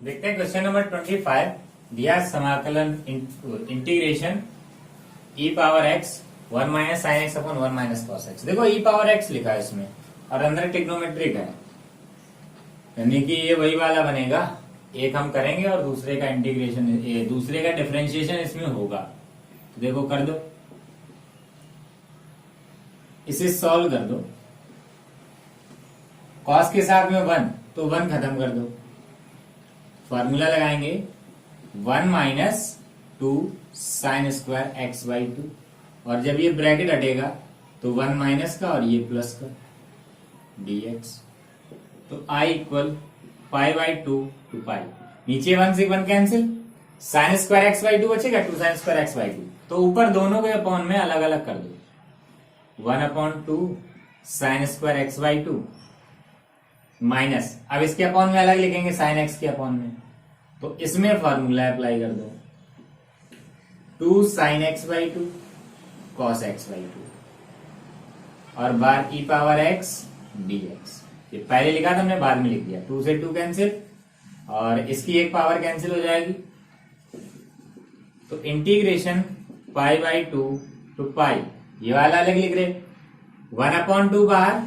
देखते हैं question number 25। दिया समाकलन इंटीग्रेशन ई power x 1 minus sine x upon 1 minus cos x. देखो ई पावर एक्स लिखा है इसमें और अंदर ट्रिग्नोमेट्रिक है, यानी कि ये वही वाला बनेगा। एक हम करेंगे और दूसरे का इंटीग्रेशन, दूसरे का डिफरेंशिएशन इसमें होगा। तो देखो कर दो, इसे सॉल्व कर दो। कॉस के साथ में 1 तो 1 खत्म कर दो, फॉर्मूला लगाएंगे 1 minus 2 sign square x by 2, और जब ये ब्रैकेट हटेगा तो 1 माइनस का और ये प्लस का dx। तो i equal pi by 2 to pi, नीचे 1 से 1 cancel, sine square x by 2 बचेगा 2 साइन स्क्वायर एक्स बाई 2। तो ऊपर दोनों के अपॉन में अलग अलग कर दो, 1 upon 2 sign square x by 2 minus, अब इसके अपॉन में अलग लिखेंगे साइन एक्स के अपॉन में, तो इसमें फॉर्मूला अप्लाई कर दो 2 sine x by 2 cos x by 2 और बार ई पावर एक्स dx। ये पहले लिखा था हमने, बाद में लिख दिया। 2 से 2 कैंसिल और इसकी एक पावर कैंसिल हो जाएगी, तो इंटीग्रेशन पाई बाई 2 टू पाई, ये वाला अलग लिख रहे, 1 अपॉन 2 बाहर,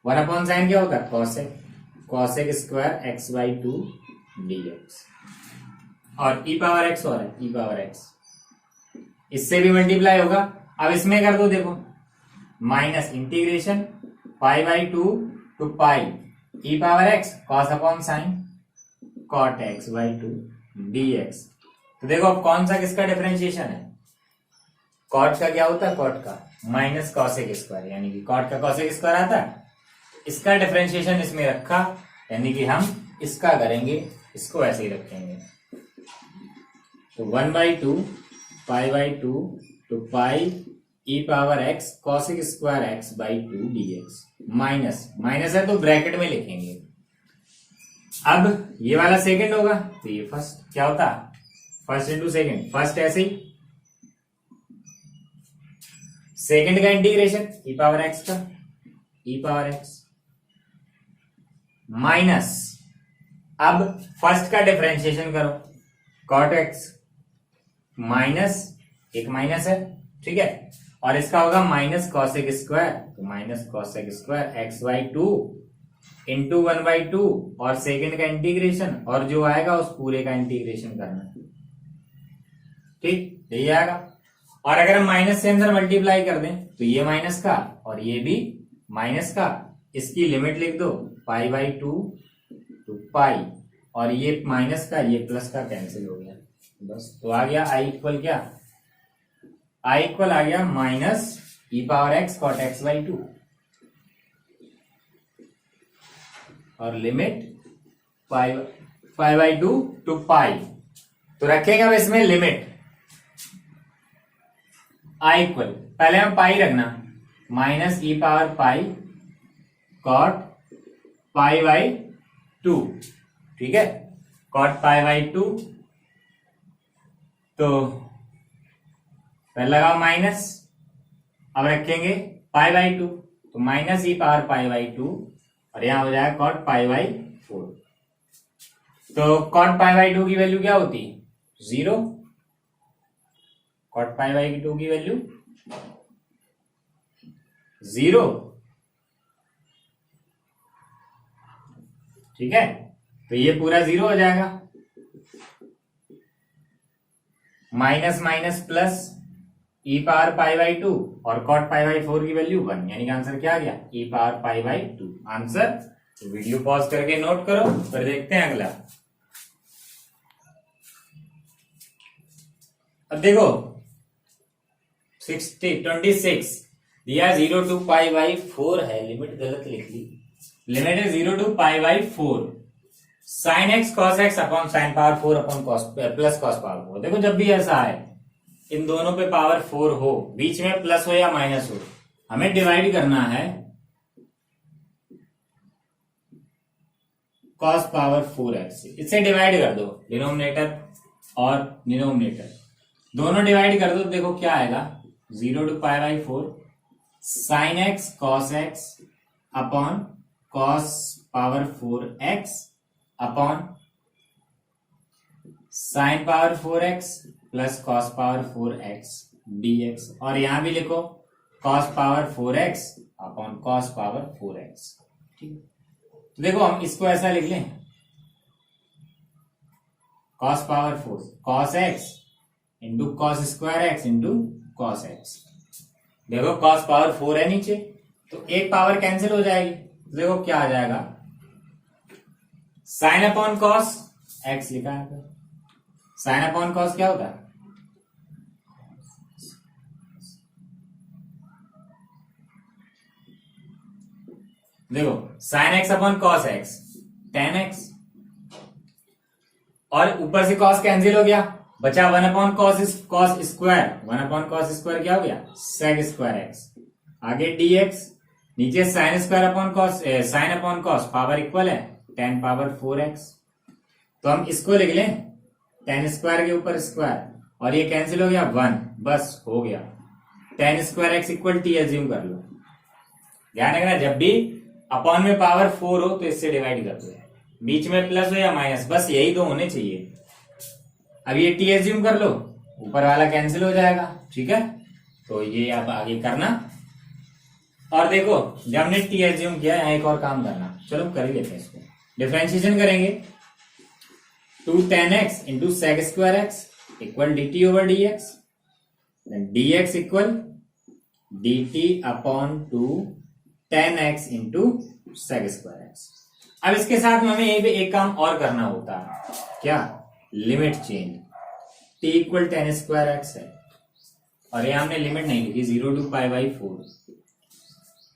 1 अपॉन साइन क्या होगा cosec square x by 2 dx, और ई पावर एक्स हो रहा है ई पावर एक्स, इससे भी मल्टीप्लाई होगा। अब इसमें कर दो, देखो minus integration pi by 2 to pi e power x cos upon sine cot x by 2 dx। तो देखो अब कौन सा किसका डिफरेंशिएशन है, कॉट का क्या होता है, कॉट का माइनस कॉसेक स्क्वायर, यानी कि कॉट का कॉसेक स्क्वायर आता है, इसका डिफरेंशिएशन इसमें रखा, यानी कि हम इसका करेंगे, इसको ऐसे ही रखेंगे। तो 1 by 2 pi by 2 to pi e power x cosec square x by 2 dx, minus है तो ब्रैकेट में लिखेंगे। अब ये वाला सेकंड होगा तो ये फर्स्ट, क्या होता फर्स्ट इंटू सेकंड, फर्स्ट ऐसे ही, सेकंड का इंटीग्रेशन ई पावर एक्स का ई पावर एक्स माइनस, अब फर्स्ट का डिफरेंशिएशन करो कॉट एक्स माइनस, एक माइनस है ठीक है, और इसका होगा माइनस कॉसेक स्क्वायर, तो minus cosec square x by 2 into 1 by 2 और सेकंड का इंटीग्रेशन, और जो आएगा उस पूरे का इंटीग्रेशन करना, ठीक यही आएगा। और अगर हम माइनस से अंदर मल्टीप्लाई कर दें तो ये माइनस का और ये भी माइनस का, इसकी लिमिट लिख दो पाई बाई 2 टू पाई, और ये माइनस का ये प्लस का कैंसिल हो गया बस। तो आ गया आई इक्वल क्या, आई इक्वल आ गया minus e power x cot x by 2 और limit pi by 2 to pi. तो रखेंगे अब इसमें लिमिट आई इक्वल, पहले हम पाई रखना, minus e power pi cot pi by 2, ठीक है, कॉट पाई बाई 2, तो पहले लगाओ माइनस, अब रखेंगे पाई बाई 2, तो minus e power pi by 2 और यहां हो जाएगा कॉट पाई बाई 4। तो कॉट पाई बाई 2 की वैल्यू क्या होती है 0, कॉट पाई बाई 2 की वैल्यू 0, ठीक है, तो ये पूरा 0 हो जाएगा, minus minus plus E power pi by 2 और कॉट पाई बाई 4 की वैल्यू 1, यानी कि आंसर क्या आ गया ई पावर पाई बाई 2 आंसर। तो वीडियो पॉज करके नोट करो, फिर देखते हैं अगला। अब देखो 26 दिया 0 टू पाई बाई 4 है, लिमिट गलत लिख ली, लिमिट है 0 to pi by 4 sine x cos x upon sine power 4 upon cos plus cos power 4। देखो जब भी ऐसा है, इन दोनों पे पावर 4 हो, बीच में प्लस हो या माइनस हो, हमें डिवाइड करना है कॉस पावर 4x से, इससे डिवाइड कर दो, डिनोमिनेटर और डिनोमिनेटर दोनों डिवाइड कर दो, देखो क्या आएगा 0 to pi by 4 sine x cos x upon cos power 4x upon sine power 4x plus cos power 4x dx, और यहां भी लिखो cos power 4x upon cos power 4x। ठीक है, तो देखो हम इसको ऐसा लिख लें, cos power 4 cos x into cos square x into cos x। देखो कॉस पावर 4 है नीचे, तो एक पावर कैंसिल हो जाएगी, तो देखो क्या आ जाएगा, साइन अपॉन कॉस x लिखा है। साइन अपॉन कॉस क्या होता है, देखो sine x upon cos x ten x, और ऊपर से कॉस कैंसिल हो गया, बचा one upon cos square, one upon cos square क्या हो गया, सेक स्क्वायर एक्स। आगे dx, नीचे sine square upon cos, sine upon cos power equal है टेन पावर 4x, तो हम इसको लिख लें टेन स्क्वायर के ऊपर स्क्वायर, और ये कैंसिल हो गया वन, बस हो गया। Ten square x equal T assume कर लो। ध्यान रखना जब भी अपॉन में पावर 4 हो तो इससे डिवाइड कर दो, बीच में प्लस हो या माइनस, बस यही दो होने चाहिए। अब ये टी एज्यूम कर लो, ऊपर वाला कैंसिल हो जाएगा। ठीक है, तो ये आप आगे करना, और देखो जब हमने टी एज्यूम किया, यहाँ एक और काम करना, चलो कर ही लेते हैं इसको। डिफरेंशिएशन करेंगे, 2 tan x into sec square x equal dt over dx, dx equal dt upon 2 tan x into sec square x. अब इसके साथ में हमें एक काम और करना होता है, क्या, limit change. t equal tan square x है, और यहां हमने लिमिट नहीं लिखी, 0 to pi by 4।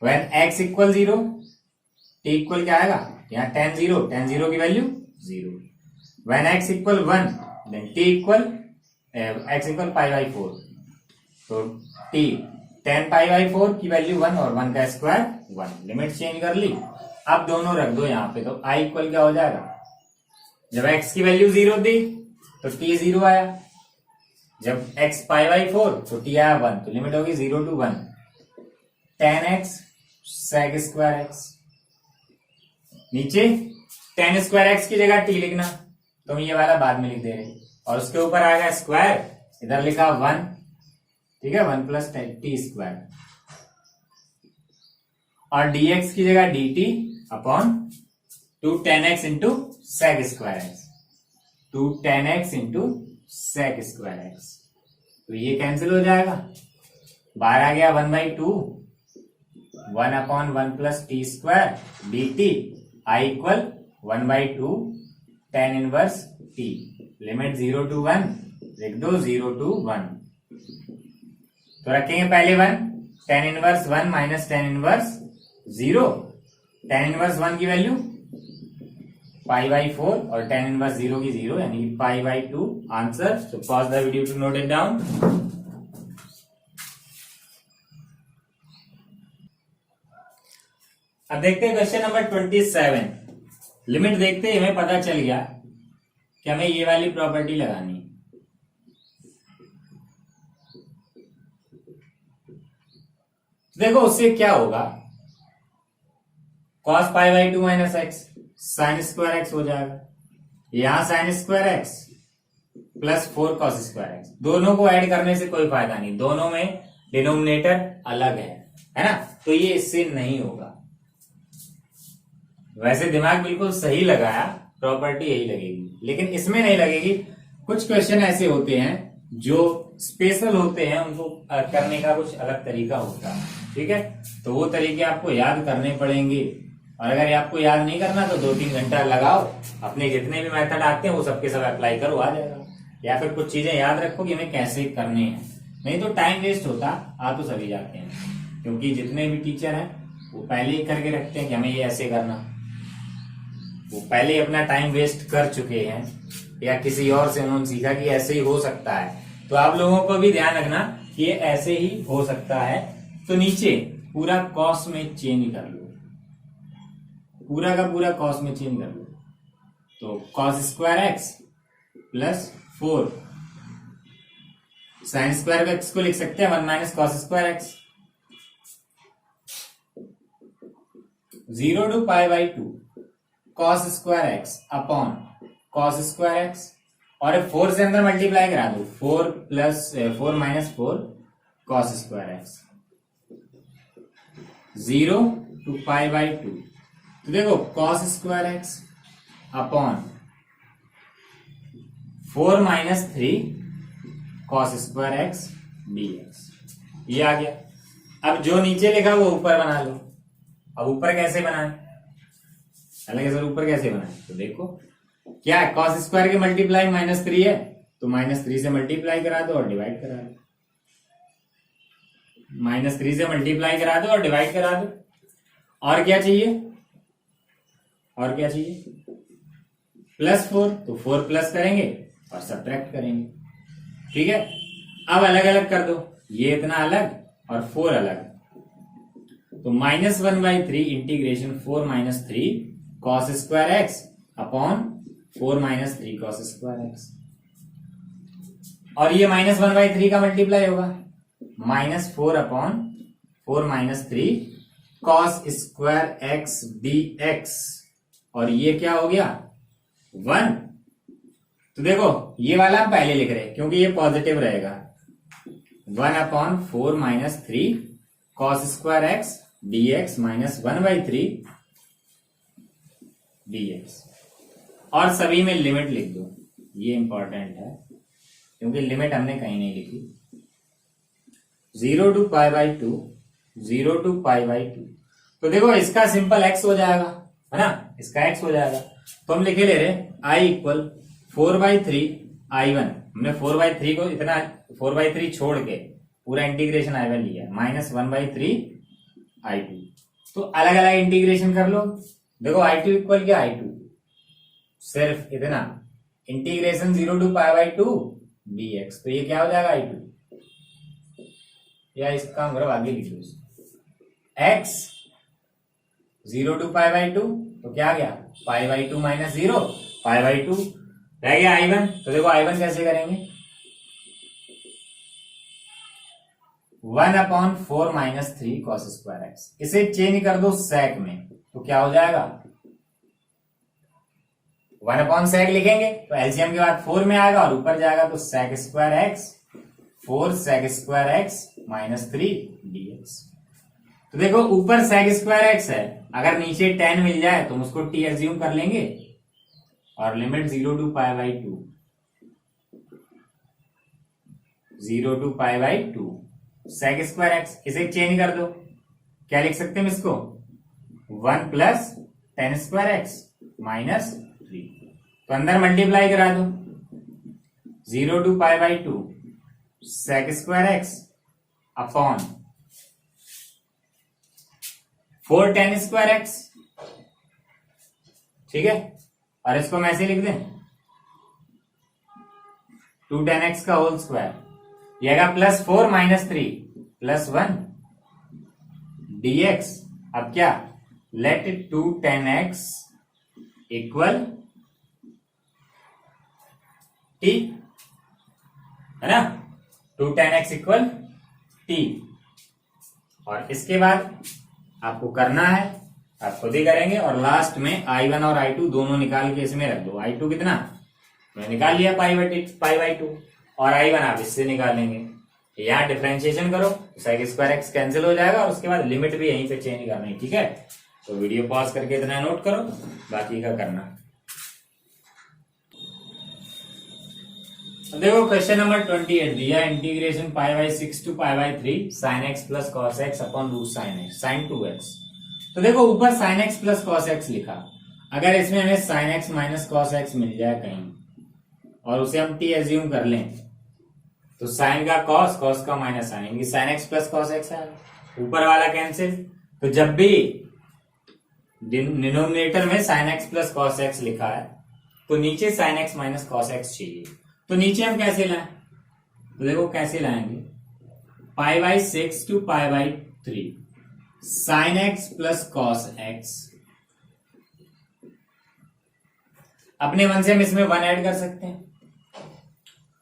When x equal 0, t equal क्या आएगा, यहाँ tan 0 की value 0। When x equal 1, then t equal x equal pi by 4, तो t tan पाई बाई 4 की वैल्यू 1 और 1 का स्क्वायर 1। लिमिट चेंज कर ली, अब दोनों रख दो यहाँ पे, तो i इक्वल क्या हो जाएगा, जब x की वैल्यू 0 दी तो t 0 आया, जब x पाई बाई 4 तो t आया 1, तो लिमिट होगी 0 to 1 tan x sec square x। नीचे tan स्क्वायर x की जगह t लिखना, तो हम ये वाला बाद में लिख दे रहे, और उसके ऊपर आएगा स्क्वायर, इधर लिखा 1, ठीक है, 1 प्लस टी स्क्वायर, और dx की जगह dt upon 2 tan x into sec square x, 2 tan x into sec square x, तो ये कैंसिल हो जाएगा, बाहर आ गया 1/2, 1 upon 1 plus T square dt, i equal 1/2 tan inverse t। Limit 0 to 1 लिख दो, 0 टू 1, तो रखेंगे पहले 1, tan inverse 1 minus tan inverse 0, tan inverse 1 की वैल्यू पाई बाई 4 और tan इनवर्स 0 की 0, यानी कि pi by 2 answer. So pause the video to note it down. अब देखते हैं क्वेश्चन नंबर 27। लिमिट देखते ही हमें पता चल गया कि हमें ये वाली प्रॉपर्टी लगानी है। देखो उससे क्या होगा, cos pi by 2 minus x sign square x हो जाएगा, यहां sign square x plus 4 cos square x, दोनों को ऐड करने से कोई फायदा नहीं, दोनों में डिनोमिनेटर अलग है ना, तो ये इससे नहीं होगा। वैसे दिमाग बिल्कुल सही लगाया, प्रॉपर्टी यही लगेगी, लेकिन इसमें नहीं लगेगी। कुछ क्वेश्चन ऐसे होते हैं जो स्पेशल होते हैं, उनको करने का कुछ अलग तरीका होता है, ठीक है, तो वो तरीके आपको याद करने पड़ेंगे, और अगर आपको याद नहीं करना तो 2-3 घंटा लगाओ, अपने जितने भी मेथड आते हैं वो सबके सब अप्लाई करो, आ जाएगा। या फिर कुछ चीजें याद रखो कि हमें कैसे करने हैं, नहीं तो टाइम वेस्ट होता, आ तो सभी जाते हैं, क्योंकि जितने भी टीचर हैं वो पहले ही करके रखते हैं कि हमें ये ऐसे करना, वो पहले ही अपना टाइम वेस्ट कर चुके हैं, या किसी और से उन्होंने सीखा कि ऐसे ही हो सकता है, तो आप लोगों को भी ध्यान रखना कि ये ऐसे ही हो सकता है। तो नीचे पूरा कॉस में चेंज कर लो, पूरा का पूरा कॉस में चेंज कर लो, तो cos square x plus 4 sine square x को लिख सकते हैं 1 minus cos square x, 0 to pi by 2 cos square x upon cos square x, और 4 से अंदर मल्टीप्लाई करा दो, 4 minus 4 cos square x, 0 to pi by 2। तो देखो cos square x upon 4 minus 3 cos square x dx, ये आ गया। अब जो नीचे लिखा वो ऊपर बना लो। अब ऊपर कैसे बनाए, अलग सर ऊपर कैसे बनाए, तो देखो क्या है, कॉस स्क्वायर की मल्टीप्लाई -3 है, तो -3 से मल्टीप्लाई करा दो और डिवाइड करा दो, -3 से मल्टीप्लाई करा दो और डिवाइड करा दो। और क्या चाहिए, और क्या चाहिए, +4, तो 4 प्लस करेंगे और सब्ट्रैक्ट करेंगे, ठीक है। अब अलग अलग कर दो, ये इतना अलग और 4 अलग, तो -1/3 integration 4 minus 3 cos square x upon 4 minus 3 cos square x, और ये -1/3 का मल्टीप्लाई होगा, -4 upon 4 minus 3 cos square x dx, और ये क्या हो गया 1। तो देखो ये वाला हम पहले लिख रहे हैं क्योंकि ये पॉजिटिव रहेगा, 1 upon 4 minus 3 cos square x dx -1/3 dx, और सभी में लिमिट लिख दो, ये इंपॉर्टेंट है क्योंकि लिमिट हमने कहीं नहीं लिखी। 0 to pi by 2, 0 to pi by 2, तो देखो इसका सिंपल x हो जाएगा, है ना, इसका x हो जाएगा। तो हम लिखे ले रहे i इक्वल 4/3 i1, हमने 4/3 को इतना 4/3 छोड़ के पूरा इंटीग्रेशन i1 लिया, -1/3 i2। तो अलग अलग इंटीग्रेशन कर लो, देखो i2 इक्वल क्या, i2 सिर्फ इतना integration 0 to pi by 2 dx, तो ये क्या हो जाएगा i2, या इसका काम करो आगे लिख लो, x 0 to पाई बाई 2, तो क्या आ गया पाई बाई 2 माइनस 0 पाई बाई 2, रह गया i1। तो देखो i1 कैसे करेंगे, 1 upon 4 minus 3 cos square x, इसे चेंज कर दो सेक में, तो क्या हो जाएगा 1 अपॉन सेक लिखेंगे तो एलसीएम के बाद 4 में आएगा और ऊपर जाएगा तो sec square x 4 sec square x -3 dx। तो देखो ऊपर सेक स्क्वायर एक्स है, अगर नीचे 10 मिल जाए तो हम उसको t एज्यूम कर लेंगे, और limit 0 to pi by 2, 0 to pi by 2 sec square x, इसे चेंज कर दो, क्या लिख सकते हैं इसको 1 प्लस 10 स्क्वायर एक्स -3, तो अंदर मल्टीप्लाई करा दो, 0 to pi by 2 sec square x upon 4 10 square x, ठीक है। और इसको हम ऐसे लिख दें 2 10x का होल स्क्वायर, ये आएगा +4 माइनस 3 +1 dx। अब क्या, लेट 2 10x इक्वल t, है ना, 2 10x इक्वल t। और इसके बाद आपको करना है, आप खुद ही करेंगे, और लास्ट में i1 और i2 दोनों निकाल के इसमें रख दो। i2 कितना मैं निकाल लिया पाई बाई 2, और i1 आप इससे निकालेंगे, यहाँ डिफरेंशिएशन करो, सेक स्क्वायर एक्स कैंसिल हो जाएगा, और उसके बाद लिमिट भी यहीं पे चेंज करना है, ठीक है। तो वीडियो पॉज करके इतना नोट करो, बाकी का करना। देखो क्वेश्चन नंबर 28 दिया, integration pi by 6 to pi by 3 sine x plus cos x upon root sine x sine 2x। तो देखो ऊपर sine x plus cos x लिखा, अगर इसमें हमें sine x minus cos x मिल जाए कहीं और उसे हम टी एज्यूम कर लें, तो साइन का कॉस, कॉस का माइनस साइन, यानी sign x plus cos x है, ऊपर वाला कैंसिल। तो जब भी डिनोमिनेटर में sign x plus cos x लिखा है तो नीचे sign x minus cos x चाहिए, तो नीचे हम कैसे लाएं, तो देखो कैसे लाएंगे, पाई by 6 to pi by 3 sine x plus cos x, अपने मन से हम इसमें 1 ऐड कर सकते हैं,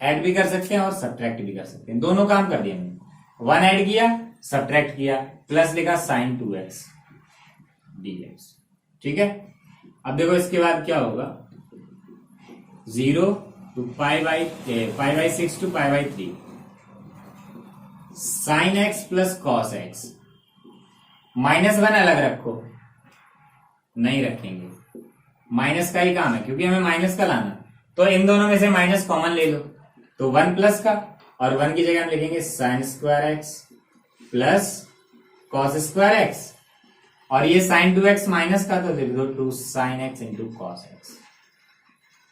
ऐड भी कर सकते हैं और सब्ट्रैक्ट भी कर सकते हैं, दोनों काम कर दिया हमने, 1 ऐड किया सब्ट्रैक्ट किया, प्लस लिखा साइन 2x dx, ठीक है। अब देखो इसके बाद क्या होगा, 0 to pi by 6 to pi by 3 sine x plus cos x. -1 अलग रखो, नहीं रखेंगे, माइनस का ही काम है क्योंकि हमें माइनस का लाना। तो इन दोनों में से माइनस कॉमन ले लो, तो 1 प्लस का, और 1 की जगह हम लिखेंगे sign square x plus cos square x, और ये साइन 2x माइनस का, तो लिख दो 2 sine x into cos x.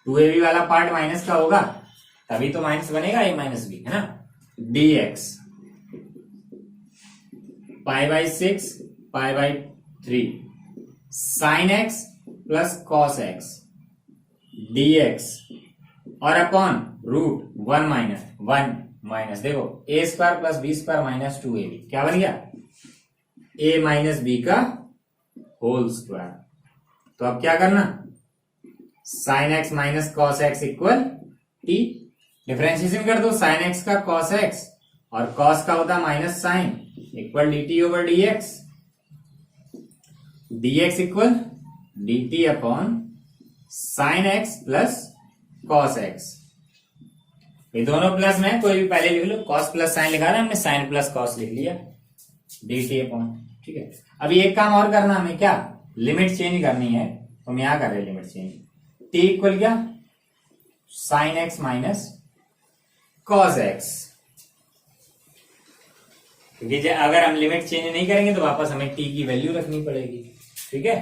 2ab वाला पार्ट माइनस का होगा तभी तो माइनस बनेगा, a माइनस बी, है ना। dx pi by 6 pi by 3 sine x plus cos x dx, और अपॉन रूट 1 माइनस देखो a square plus B square minus 2ab, क्या बन गया, a माइनस बी का होल स्क्वायर। तो अब क्या करना, sine x minus cos x equal T, differentiation कर दो, साइन एक्स का कॉस एक्स और कॉस का होता minus sine equal D T over D x, dx equal dt upon sine x plus cos x. ये दोनों प्लस में कोई भी पहले लिख लो, कॉस प्लस साइन लिखा था हमने, साइन प्लस कॉस लिख लिया, dt अपॉन, ठीक है। अभी एक काम और करना हमें, क्या, लिमिट चेंज करनी है, तो हम यहां कर रहे हैं लिमिट चेंज, t इक्वल क्या, sign x minus cos x, क्योंकि अगर हम लिमिट चेंज नहीं करेंगे तो वापस हमें t की वैल्यू रखनी पड़ेगी, ठीक है।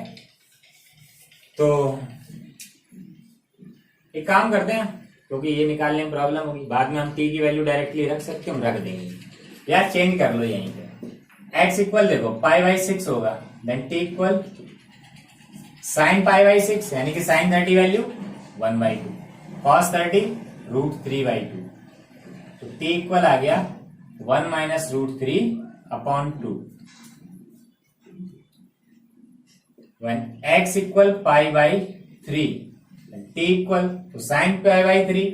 तो एक काम करते हैं, क्योंकि ये निकालने में प्रॉब्लम होगी, बाद में हम t की वैल्यू डायरेक्टली रख सकते हैं, हम रख देंगे, या चेंज कर लो यहीं पे। x इक्वल देखो पाई बाई 6 होगा, then t equal sine pi by 6 यानी कि साइन 30 वैल्यू 1/2, कॉस 30 रूट 3/2, तो t इक्वल आ गया 1 minus root 3 upon 2। when x equal pi by 3, t equal तो sine pi by 3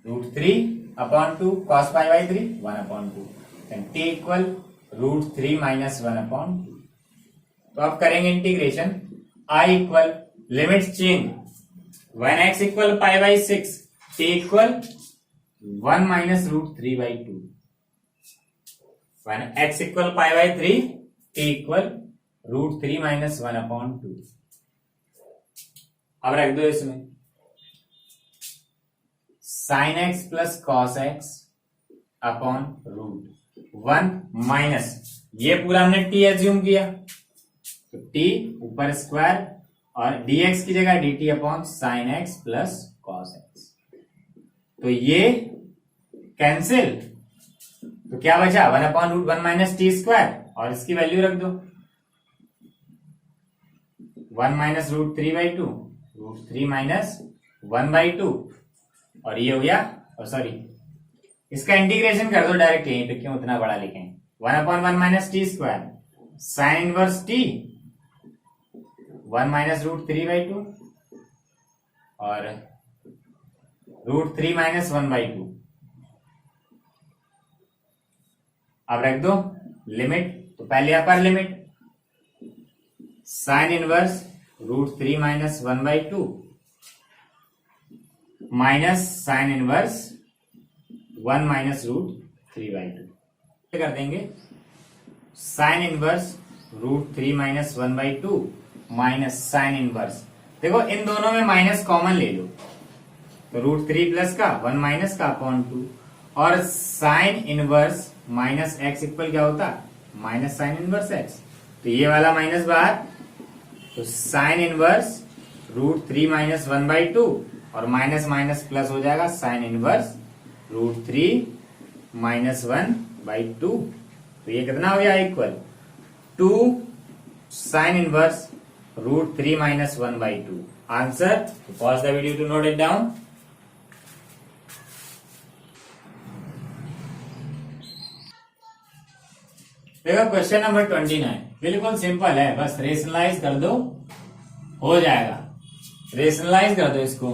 root 3 upon 2, cos pi by 3 1 upon 2, t equal root 3 minus 1 upon 2। तो अब करेंगे integration, i equal limit change, when x equal pi by 6, t equal 1 minus root 3/2, when x equal pi by 3, t equal root 3 minus 1 upon 2। अब रख दो इसमें sine x plus cos x upon root 1 minus, ये पूरा हमने t assume किया, तो t ऊपर स्क्वायर और dx की जगह dt upon sine x plus cos x, तो ये कैंसिल, तो क्या बचा 1 upon root 1 minus T square, और इसकी वैल्यू रख दो 1 माइनस रूट 3/2, रूट 3 माइनस 1/2, और ये हो गया, और सॉरी इसका इंटीग्रेशन कर दो डायरेक्ट यहीं पे, क्यों इतना बड़ा लिखें, 1 upon 1 minus T square sine inverse T 1 minus root 3/2 और रूट 3 माइनस 1/2। अब रख दो लिमिट, तो पहले upper limit sine inverse root 3 minus 1/2 minus sine inverse 1 minus root 3/2 कर देंगे, sine inverse root 3 minus 1/2 minus sine inverse, देखो इन दोनों में माइनस कॉमन ले लो, तो रूट 3 प्लस का 1 माइनस का अपॉन 2, और sine inverse minus x equal क्या होता, माइनस साइन इनवर्स एक्स, तो ये वाला माइनस बाहर, तो साइन इनवर्स रूट 3 माइनस 1/2 और माइनस माइनस प्लस हो जाएगा साइन इनवर्स रूट 3 माइनस 1/2, तो ये कितना हो गया equal 2 sine inverse root 3 minus 1/2। Answer, pause the video to note it down. देखो क्वेश्चन नंबर 29 बिल्कुल सिंपल है, बस रेशनलाइज कर दो हो जाएगा, रेशनलाइज कर दो इसको,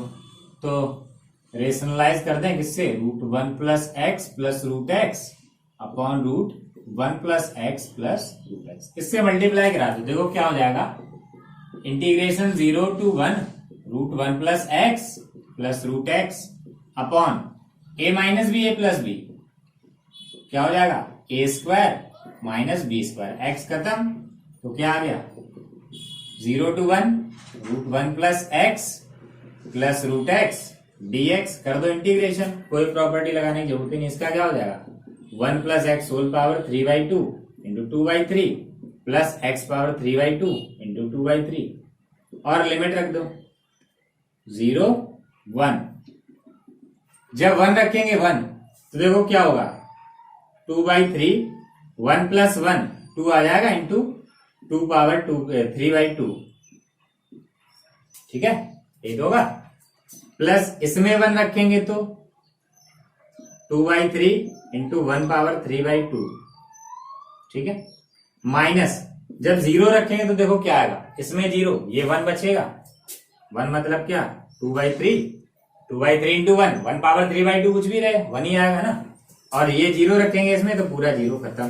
तो रेशनलाइज कर दें किससे, root 1 plus x plus root x upon root 1 plus x plus root x, इससे मल्टीप्लाई करा दो, देखो क्या हो जाएगा integration 0 to 1 √1 plus x plus root x upon a minus B, a plus B, क्या हो जाएगा a square minus B square, x खत्म तो क्या आ गया 0 to 1 √1 plus x plus root x dx, कर दो इंटीग्रेशन, कोई प्रॉपर्टी लगाने की जरूरत ही नहीं। इसका क्या हो जाएगा 1 plus x whole power 3/2 into 2/3 plus x power 3/2 into 2/3 और लिमिट रख दो 0 1। जब 1 रखेंगे 1 तो देखो क्या होगा 2/3 1 प्लस 1 2 आ जाएगा इंटू 2 पावर 3/2, ठीक है, एक होगा। प्लस इसमें 1 रखेंगे तो 2/3 इंटू 1 पावर 3/2, ठीक है, माइनस जब 0 रखेंगे तो देखो क्या आएगा, इसमें 0, ये 1 बचेगा, 1 मतलब क्या 2/3 इंटू 1 पावर 3/2 कुछ भी रहे 1 ही आएगा ना, और ये 0 रखेंगे इसमें तो पूरा 0 खत्म।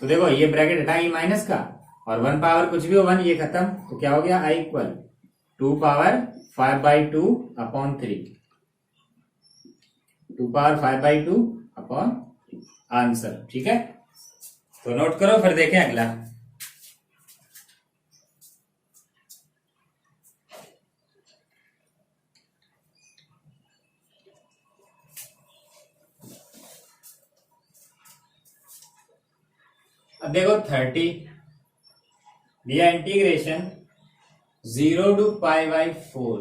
तो देखो ये ब्रैकेट हटाएंगे माइनस का और 1 पावर कुछ भी हो 1, ये खत्म, तो क्या हो गया i equal 2 power 5/2 upon 3, 2 power 5/2 upon answer, ठीक है। तो नोट करो, फिर देखें अगला। अब देखो 30 दिया integration 0 to π/4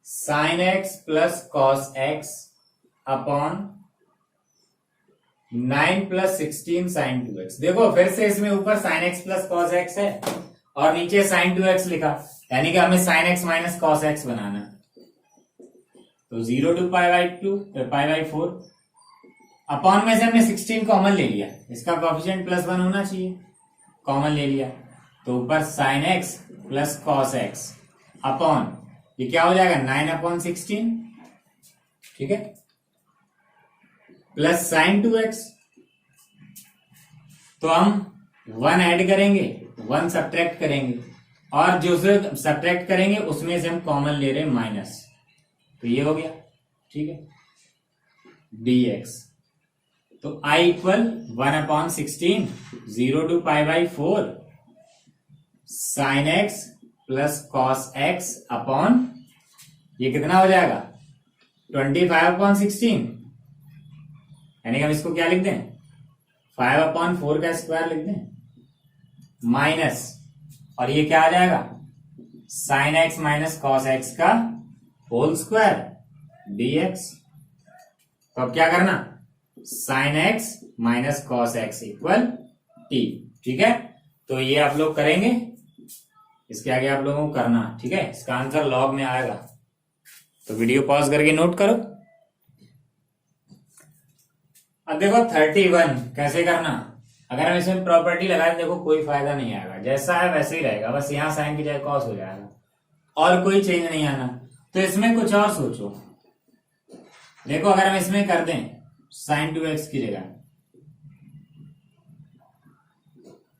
sin x plus cos x upon 9 plus 16 sin 2x। देखो फिर से इसमें ऊपर sin x plus cos x है और नीचे sin 2x लिखा, यानी कि हमें sin x minus cos x बनाना। तो 0 to π/4 अपॉन में से हमने 16 कॉमन ले लिया, इसका कोएफिशिएंट +1 होना चाहिए, कॉमन ले लिया तो ऊपर sin x plus cos x upon ये क्या हो जाएगा 9/16, ठीक है, प्लस sin 2x। तो हम 1 ऐड करेंगे 1 सब्ट्रैक्ट करेंगे और जो से सब्ट्रैक्ट करेंगे उसमें से हम कॉमन ले रहे हैं माइनस, तो ये हो गया, ठीक है, dx। तो i equal 1/16 0 to π/4 sin x plus cos x upon ये कितना हो जाएगा 25/16, यानी कि हम इसको क्या लिख दें 5/4 का स्क्वायर लिख दें माइनस, और ये क्या आ जाएगा sin x minus cos x का होल स्क्वायर dx। तो अब क्या करना sin x minus cos x equal t, ठीक है। तो ये आप लोग करेंगे, इसके आगे आप लोगों को करना, ठीक है, इसका आंसर लॉग में आएगा। तो वीडियो पॉज करके नोट करो। अब देखो 31 कैसे करना, अगर हम इसमें प्रॉपर्टी लगाए देखो कोई फायदा नहीं आएगा, जैसा है वैसे ही रहेगा, बस यहां साइन की जगह कॉस हो जाएगा और कोई चेंज नहीं आना। तो इसमें कुछ और सोचो, देखो अगर हम इसमें कर दें sin 2x की जगह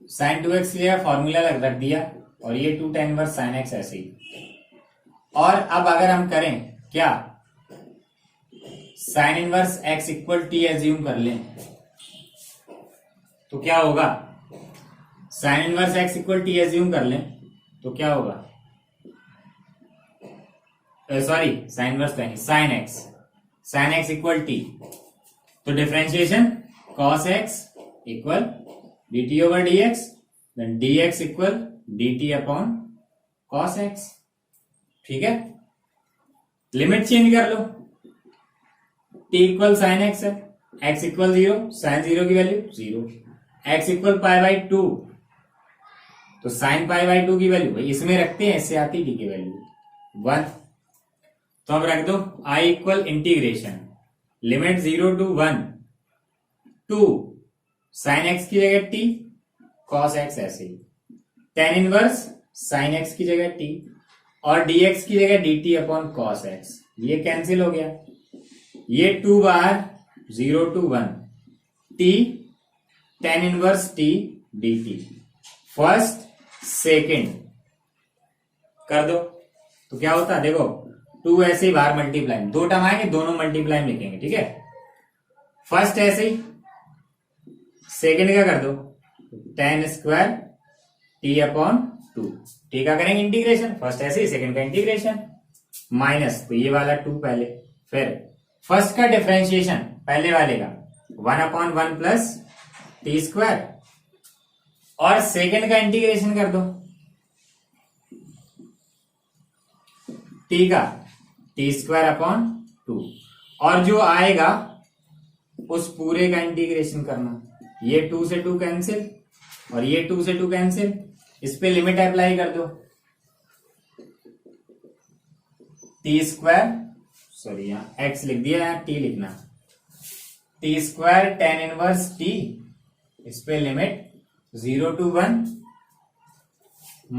sin 2x की जगह फॉर्मूला रख दिया और ये 2 tan इनवर्स sin x ऐसे ही। और अब अगर हम करें क्या sin inverse x equal t assume कर लें तो क्या होगा, sin inverse x equal t assume कर लें तो क्या होगा, सॉरी sin इनवर्स नहीं, sin x इक्वल t, तो differentiation cos x equal dt over dx, then dx equal dt upon cos x, ठीक है। लिमिट चेंज कर लो, t इक्वल साइन x है, x इक्वल 0, साइन 0 की वैल्यू 0, x इक्वल π/2 तो sign π/2 की value इसमें रखते हैं, इससे आती t की वैल्यू 1। तो अब रख दो i equal integration limit 0 to 1 2 sine x की जगह t cos x ऐसे ही, tan इनवर्स साइन x की जगह t और dx की जगह dt अपॉन cos x, ये कैंसिल हो गया, ये 2 बार 0 to 1 t tan inverse t dt, first second कर दो तो क्या होता है, देखो 2 ऐसे ही बाहर मल्टीप्लाई, 2 टर्म आएंगे, दोनों मल्टीप्लाई में लिखेंगे, ठीक है। फर्स्ट ऐसे ही, सेकेंड का कर दो 10 स्क्वायर टी अपॉन 2, टी का करेंगे इंटीग्रेशन, फर्स्ट ऐसे ही, सेकेंड का इंटीग्रेशन, माइनस तो ये वाला 2 पहले, फिर फर्स्ट का डिफरेंशिएशन पहले वाले का 1 अपॉन 1 प्लस टी स्क्वायर, और सेकेंड का इंटीग्रेशन कर दो टी का, टी स्क्वायर अपॉन 2, और जो आएगा उस पूरे का इंटीग्रेशन करना, ये 2 से 2 कैंसिल और ये 2 से 2 कैंसिल, इस पे लिमिट अप्लाई कर दो, टी स्क्वायर, सॉरी यहां एक्स लिख दिया, यहां टी लिखना, T square tan inverse T, इस पे लिमिट 0 to 1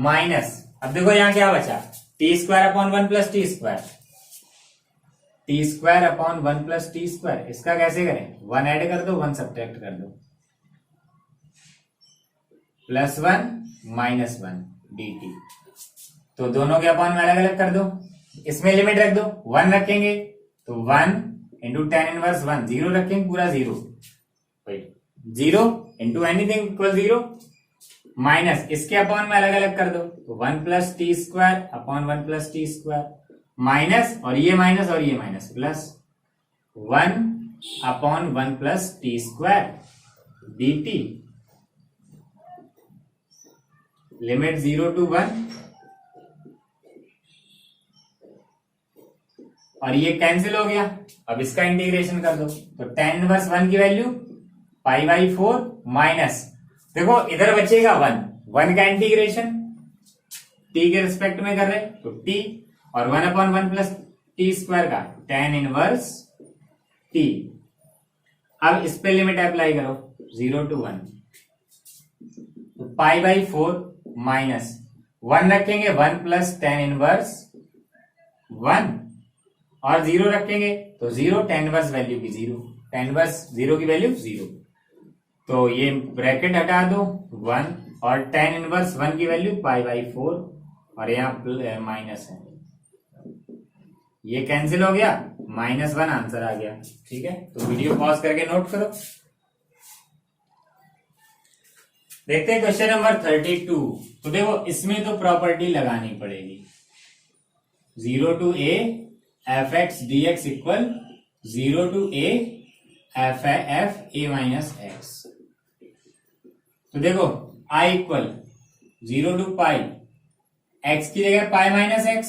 माइनस, अब देखो यहां क्या बचा, T square upon 1 plus T square, T square upon 1 plus T square, इसका कैसे करें, 1 ऐड कर दो 1 सब्ट्रैक्ट कर दो, +1 -1 dt, तो दोनों के अपॉन में अलग अलग कर दो, इसमें लिमिट रख दो, 1 रखेंगे तो 1 इंटू tan इनवर्स 1, 0 रखेंगे पूरा 0, 0 इंटू एनीथिंग इक्वल 0, माइनस इसके अपॉन में अलग अलग कर दो, तो 1 plus T square upon 1 plus T square, minus और ये minus plus 1 upon 1 plus T square dt, limit 0 to 1, और ये कैंसिल हो गया, अब इसका इंटीग्रेशन कर दो, तो tan इनवर्स 1 की वैल्यू π/4 माइनस, देखो इधर बचेगा 1 का इंटीग्रेशन t के रिस्पेक्ट में कर रहे तो t, और 1 अपॉन 1 प्लस टी स्क्वायर का tan इनवर्स t, अब इस पे लिमिट अप्लाई करो 0 to 1, तो π/4 माइनस 1 रखेंगे 1 प्लस tan इनवर्स 1, और 0 रखेंगे तो 0, tan इनवर्स वैल्यू की 0, tan इनवर्स 0 की वैल्यू 0, तो ये ब्रैकेट हटा दो 1, और tan इनवर्स 1 की वैल्यू π/4, और यहाँ माइनस है, ये कैंसिल हो गया, -1 आंसर आ गया, ठीक है। तो वीडियो पॉज करके नोट करो। देखते हैं क्वेश्चन नंबर 32, तो देखो इसमें तो प्रॉपर्टी लगानी पड़ेगी, 0 to a f(x) dx equal 0 to a f a minus x, तो देखो i equal 0 to pi, x की जगह पाई माइनस x,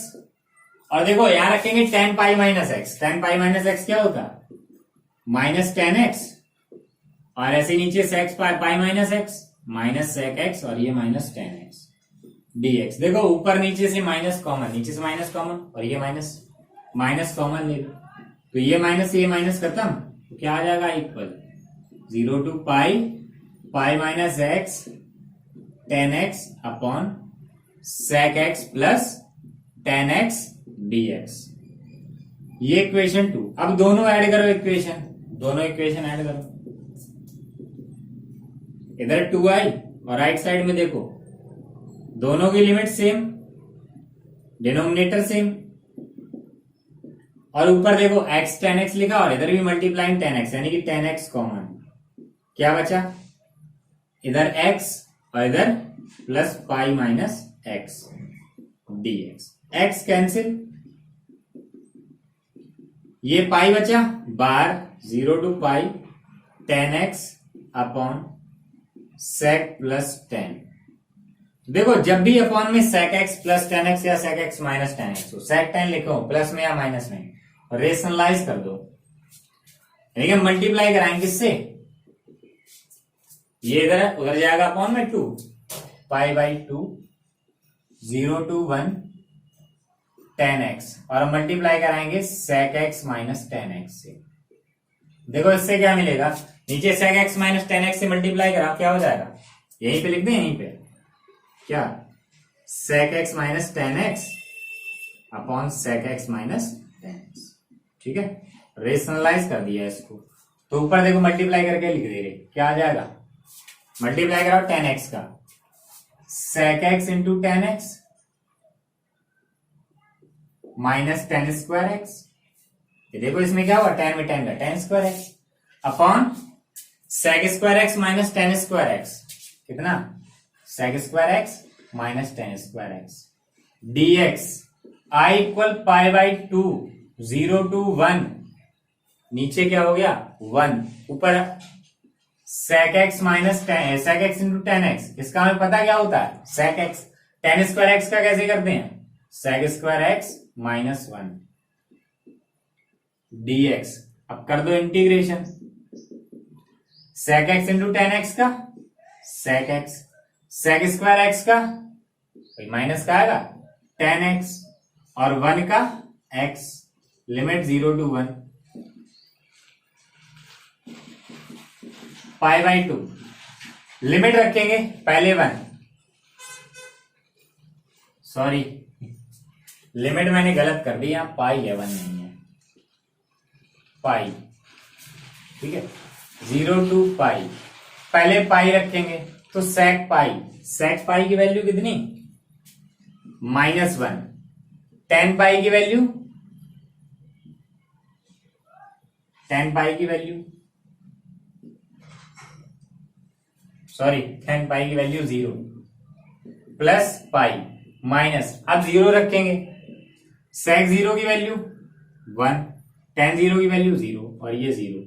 और देखो यहां रखेंगे tan pi minus x, tan pi minus x क्या होता है, माइनस tan x, और ऐसे नीचे sec pi minus x, minus sec x, और ये माइनस tan x dx, देखो ऊपर नीचे से माइनस कॉमन, नीचे से माइनस कॉमन, और ये माइनस कॉमन ले लो, तो ये माइनस खत्म, तो क्या आ जाएगा, equal 0 to pi minus x tan x upon sec x plus tan x dx, ये इक्वेशन 2। अब दोनों ऐड करो इक्वेशन, दोनों इक्वेशन ऐड करो, इधर 2i और राइट साइड में देखो दोनों की लिमिट सेम, डिनोमिनेटर सेम, और ऊपर देखो x tan x लिखा, और इधर भी मल्टीप्लाइंग tan x, यानी कि tan x कॉमन, क्या बचा, इधर x और इधर plus pi minus x dx, x cancel, ये पाई बचा बाहर, 0 to pi tan x upon sec plus tan, देखो जब भी अपॉन में sec x plus tan x या sec x minus tan x हो, sec tan लिखो प्लस में या माइनस में, रेशनलाइज कर दो, यानी कि मल्टीप्लाई कराएंगे किससे, ये इधर उधर जाएगा अपॉन में 2 π/2 0 to 1 tan x, और मल्टीप्लाई कराएंगे sec x minus tan x से, देखो इससे क्या मिलेगा, नीचे sec x minus tan x से मल्टीप्लाई करा, क्या हो जाएगा, यहीं पे लिख दें, यहीं पे क्या, sec x minus tan x upon sec x minus tan x, ठीक है, रेशनलाइज कर दिया इसको, तो ऊपर देखो मल्टीप्लाई करके लिख दे रहे, क्या आ जाएगा, मल्टीप्लाई कराओ tan x का sec x into tan x minus tan square x. देखो इसमें क्या हुआ, टेन में टेन का tan square x upon sec square x minus tan square x, कितना sec square x minus tan square x dx i equal pi by two, 0 to 1, नीचे क्या हो गया 1, ऊपर sec x minus sec x into tan x. इसका हमें पता क्या होता है, sec x ten square x का कैसे करते हैं, sec square x minus 1 dx। अब कर दो integration, sec x into tan x का sec x, sec square x का माइनस का आएगा टेन एक्स और 1 का x, limit 0 to 1 pi by to, limit रखेंगे पहले 1, सॉरी लिमिट मैंने गलत कर दी, यहां पाई है 1 नहीं है, पाई, ठीक है 0 to पाई, पहले पाई रखेंगे तो सेक पाई की वैल्यू कितनी -1, टेन पाई की वैल्यू, टेन पाई की वैल्यू सॉरी टेन पाई की वैल्यू 0 प्लस पाई माइनस, अब 0 रखेंगे, सेक 0 की वैल्यू 1, टेन 0 की वैल्यू 0 और ये 0,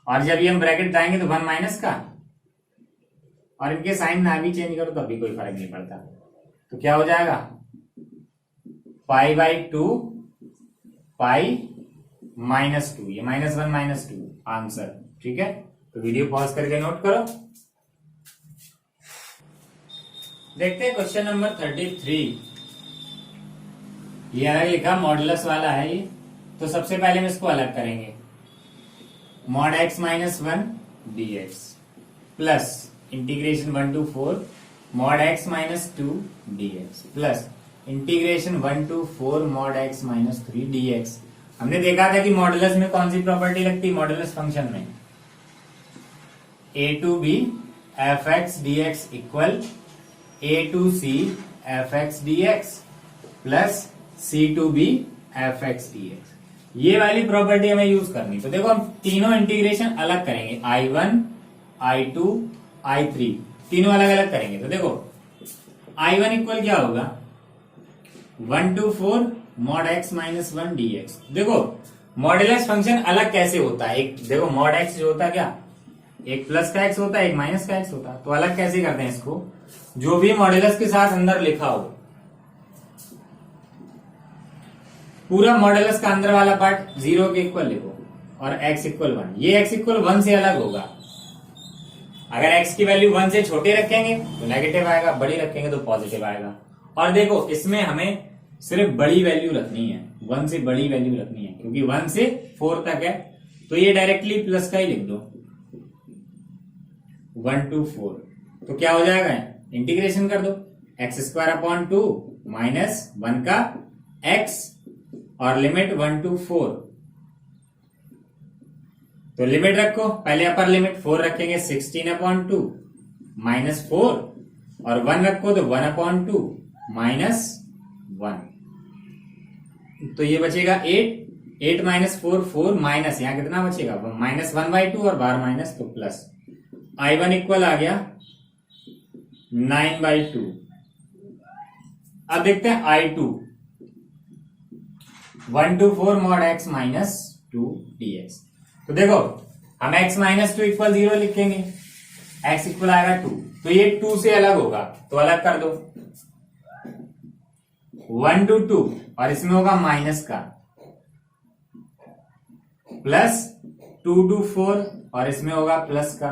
और जब ये हम ब्रैकेट डालेंगे तो 1 माइनस का, और इनके साइन ना भी चेंज करो तो अभी कोई फर्क नहीं पड़ता, तो क्या हो जाएगा पाई by to pi minus two, ये -1 -2 आंसर, ठीक है। तो वीडियो पॉज करके नोट करो। देखते हैं क्वेश्चन नंबर 33। ये अलग लिखा मॉडुलस वाला है ये, तो सबसे पहले हम इसको अलग करेंगे, mod x minus 1 dx plus integration 1 to 4 mod x minus 2 dx plus integration 1 to 4 mod x minus 3 dx। हमने देखा था कि मॉडुलस में कौन सी प्रॉपर्टी लगती है, मॉडुलस फंक्शन में a to b fx dx equal a to c fx dx plus c to b fx dx, ये वाली प्रॉपर्टी हमें यूज करनी। तो देखो हम तीनों इंटीग्रेशन अलग करेंगे, I1 I2 I3 तीनों अलग अलग करेंगे। तो देखो I1 इक्वल क्या होगा 1 to 4 mod x minus 1 dx। देखो मॉडुलस फंक्शन अलग कैसे होता है, एक देखो मॉड x जो होता है क्या, एक प्लस का x होता है एक माइनस का x होता है, तो अलग कैसे करते हैं इसको, जो भी मॉडुलस के साथ अंदर लिखा हो पूरा मॉडुलस का अंदर वाला पार्ट 0 के इक्वल लिखो और x इक्वल 1, ये x इक्वल 1 से अलग होगा। अगर x की वैल्यू 1 से छोटे रखेंगे तो नेगेटिव आएगा, बड़ी रखेंगे तो पॉजिटिव आएगा। और देखो इसमें हमें सिर्फ बड़ी वैल्यू रखनी है, 1 से बड़ी वैल्यू रखनी है, क्योंकि 1 से 4 तक है, तो ये डायरेक्टली प्लस का ही लिख दो 1 to 4, तो क्या हो जाएगा इंटीग्रेशन कर दो x स्क्वायर अपॉन 2 माइनस 1 का x और लिमिट 1 to 4, तो लिमिट रखो पहले अपर लिमिट 4 रखेंगे 16 अपॉन 2 माइनस 4 और 1 रखो तो 1 अपॉन 2 माइनस 1, तो ये बचेगा 8 माइनस 4 4 माइनस यहाँ कितना बचेगा माइनस 1/2 और बाहर माइनस तो प्लस, I1 इक्वल आ गया 9/2। अब देखते हैं I2 1 to 4 mod x minus 2 dx। तो देखो हम x माइनस 2 इक्वल 0 लिखेंगे, x इक्वल आएगा 2, तो ये 2 से अलग होगा तो अलग कर दो 1 to 2 और इसमें होगा माइनस का, प्लस 2 to 4 और इसमें होगा प्लस का,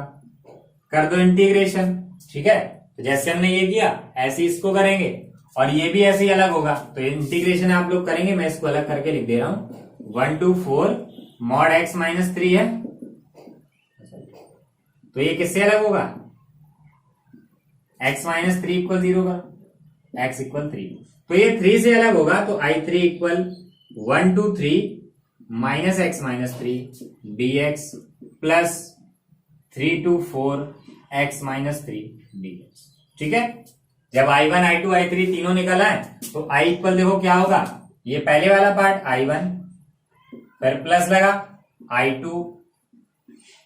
कर दो इंटीग्रेशन, ठीक है। तो जैसे हमने ये किया ऐसे इसको करेंगे और ये भी ऐसे ही अलग होगा, तो इंटीग्रेशन आप लोग करेंगे, मैं इसको अलग करके लिख दे रहा हूं 1 to 4 मॉड x माइनस 3 है, तो ये किससे अलग होगा x माइनस 3 इक्वल 0 का, x इक्वल 3, तो ये 3 से अलग होगा, तो I3 equal 1 to 3 minus x minus 3 dx plus 3 to 4 x minus 3 dx। ठीक है। जब I1 I2 I3 तीनों निकल आए तो I इक्वल देखो क्या होगा, ये पहले वाला पार्ट I1, फिर प्लस लगा I2,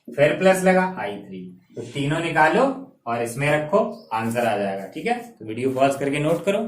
फिर प्लस लगा I3, तो तीनों निकालो और इसमें रखो, आंसर आ जाएगा। ठीक है, तो वीडियो पॉज करके नोट करो।